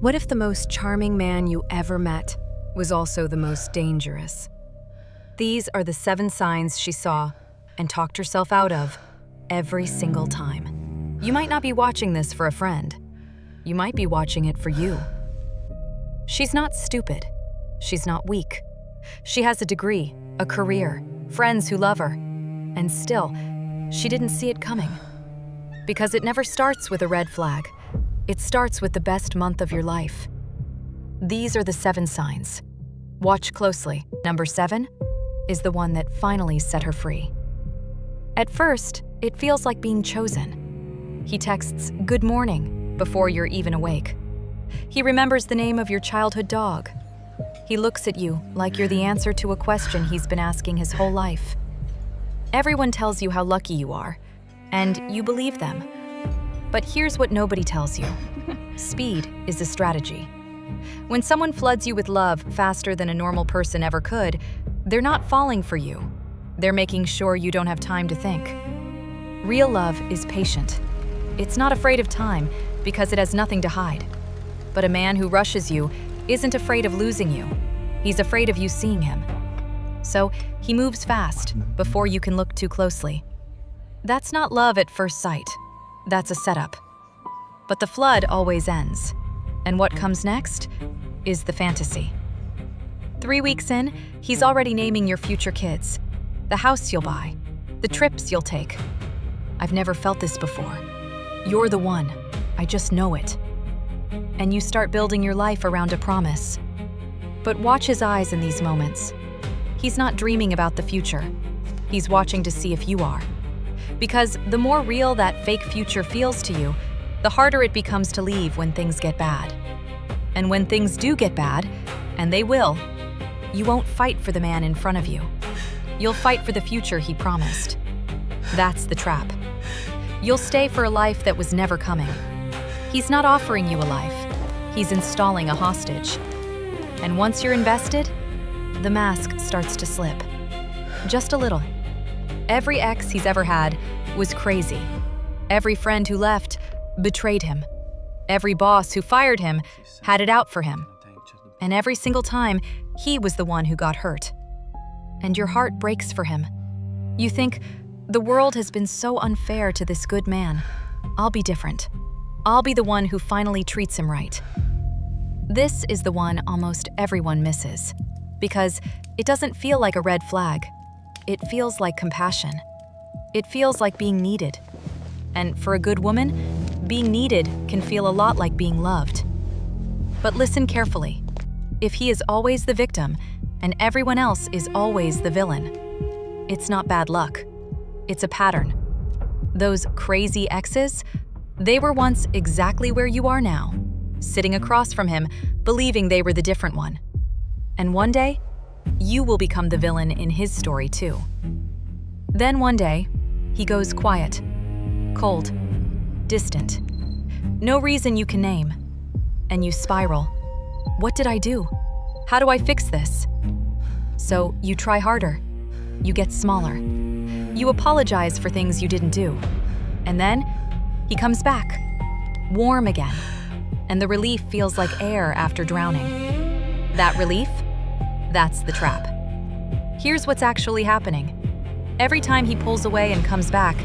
What if the most charming man you ever met was also the most dangerous? These are the 7 signs she saw and talked herself out of every single time. You might not be watching this for a friend. You might be watching it for you. She's not stupid. She's not weak. She has a degree, a career, friends who love her. And still, she didn't see it coming. Because it never starts with a red flag. It starts with the best month of your life. These are the 7 signs. Watch closely. Number 7 is the one that finally set her free. At first, it feels like being chosen. He texts, "Good morning," before you're even awake. He remembers the name of your childhood dog. He looks at you like you're the answer to a question he's been asking his whole life. Everyone tells you how lucky you are, and you believe them. But here's what nobody tells you. Speed is a strategy. When someone floods you with love faster than a normal person ever could, they're not falling for you. They're making sure you don't have time to think. Real love is patient. It's not afraid of time because it has nothing to hide. But a man who rushes you isn't afraid of losing you. He's afraid of you seeing him. So he moves fast before you can look too closely. That's not love at first sight. That's a setup. But the flood always ends. And what comes next is the fantasy. 3 weeks in, he's already naming your future kids, the house you'll buy, the trips you'll take. I've never felt this before. You're the one. I just know it. And you start building your life around a promise. But watch his eyes in these moments. He's not dreaming about the future. He's watching to see if you are. Because the more real that fake future feels to you, the harder it becomes to leave when things get bad. And when things do get bad, and they will, you won't fight for the man in front of you. You'll fight for the future he promised. That's the trap. You'll stay for a life that was never coming. He's not offering you a life. He's installing a hostage. And once you're invested, the mask starts to slip. Just a little. Every ex he's ever had was crazy. Every friend who left betrayed him. Every boss who fired him had it out for him. And every single time, he was the one who got hurt. And your heart breaks for him. You think, the world has been so unfair to this good man. I'll be different. I'll be the one who finally treats him right. This is the one almost everyone misses. Because it doesn't feel like a red flag. It feels like compassion. It feels like being needed. And for a good woman, being needed can feel a lot like being loved. But listen carefully. If he is always the victim, and everyone else is always the villain, it's not bad luck. It's a pattern. Those crazy exes, they were once exactly where you are now, sitting across from him, believing they were the different one. And one day, you will become the villain in his story too. Then one day, he goes quiet, cold, distant. No reason you can name. And you spiral. What did I do? How do I fix this? So you try harder. You get smaller. You apologize for things you didn't do. And then, he comes back, warm again. And the relief feels like air after drowning. That relief? That's the trap. Here's what's actually happening. Every time he pulls away and comes back,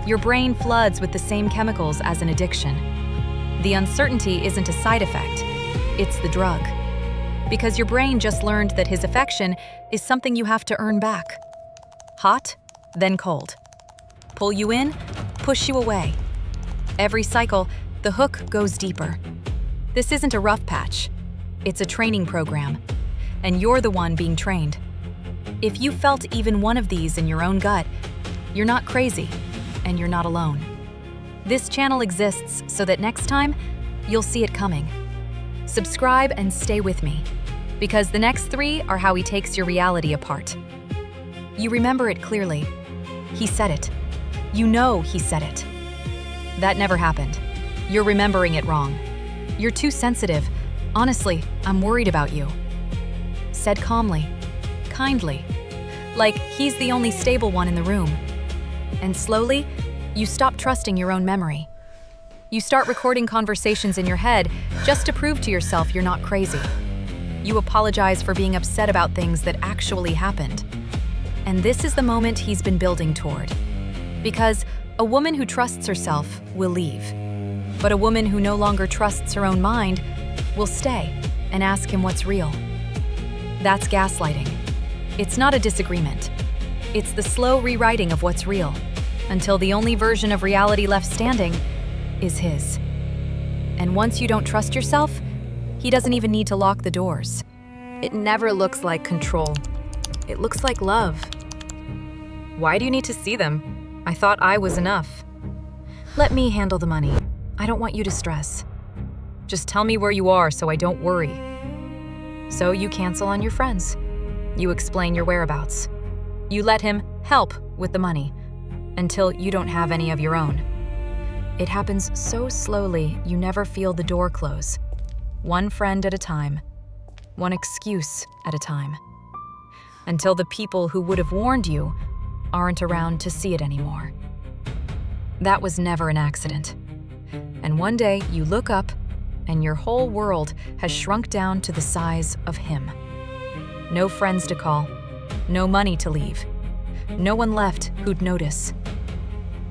your brain floods with the same chemicals as an addiction. The uncertainty isn't a side effect, it's the drug. Because your brain just learned that his affection is something you have to earn back. Hot, then cold. Pull you in, push you away. Every cycle, the hook goes deeper. This isn't a rough patch. It's a training program. And you're the one being trained. If you felt even one of these in your own gut, you're not crazy, and you're not alone. This channel exists so that next time, you'll see it coming. Subscribe and stay with me, because the next 3 are how he takes your reality apart. You remember it clearly. He said it. You know he said it. That never happened. You're remembering it wrong. You're too sensitive. Honestly, I'm worried about you. Said calmly, kindly, like he's the only stable one in the room. And slowly, you stop trusting your own memory. You start recording conversations in your head just to prove to yourself you're not crazy. You apologize for being upset about things that actually happened. And this is the moment he's been building toward. Because a woman who trusts herself will leave. But a woman who no longer trusts her own mind will stay and ask him what's real. That's gaslighting. It's not a disagreement. It's the slow rewriting of what's real, until the only version of reality left standing is his. And once you don't trust yourself, he doesn't even need to lock the doors. It never looks like control. It looks like love. Why do you need to see them? I thought I was enough. Let me handle the money. I don't want you to stress. Just tell me where you are so I don't worry. So you cancel on your friends. You explain your whereabouts. You let him help with the money until you don't have any of your own. It happens so slowly you never feel the door close. One friend at a time. One excuse at a time. Until the people who would have warned you aren't around to see it anymore. That was never an accident. And one day you look up and your whole world has shrunk down to the size of him. No friends to call, no money to leave, no one left who'd notice.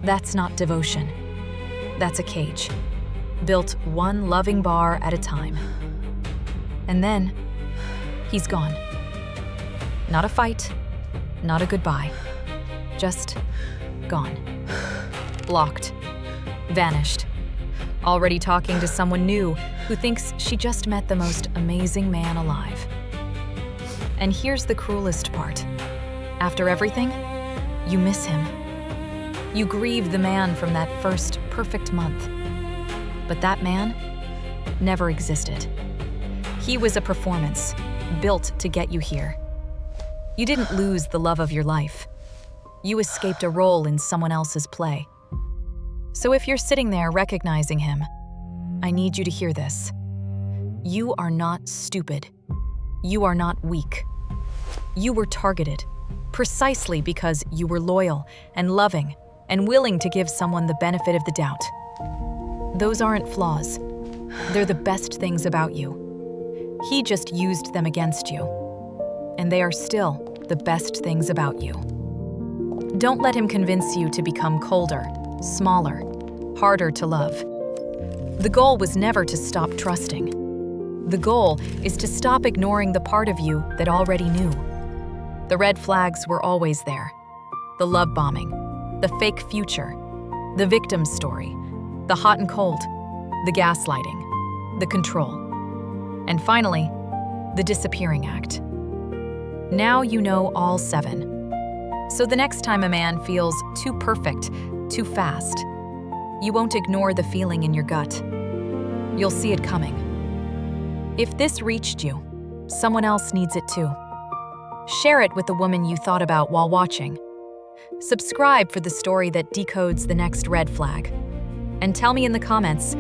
That's not devotion. That's a cage, built one loving bar at a time. And then, he's gone. Not a fight, not a goodbye, just gone. Blocked, vanished. Already talking to someone new who thinks she just met the most amazing man alive. And here's the cruelest part. After everything, you miss him. You grieve the man from that first perfect month. But that man never existed. He was a performance, built to get you here. You didn't lose the love of your life. You escaped a role in someone else's play. So if you're sitting there recognizing him, I need you to hear this. You are not stupid. You are not weak. You were targeted, precisely because you were loyal and loving and willing to give someone the benefit of the doubt. Those aren't flaws. They're the best things about you. He just used them against you. And they are still the best things about you. Don't let him convince you to become colder, smaller, harder to love. The goal was never to stop trusting. The goal is to stop ignoring the part of you that already knew. The red flags were always there. The love bombing, the fake future, the victim story, the hot and cold, the gaslighting, the control, and finally, the disappearing act. Now you know all 7. So the next time a man feels too perfect, too fast, you won't ignore the feeling in your gut. You'll see it coming. If this reached you, someone else needs it too. Share it with the woman you thought about while watching. Subscribe for the story that decodes the next red flag. And tell me in the comments,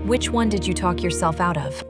which one did you talk yourself out of?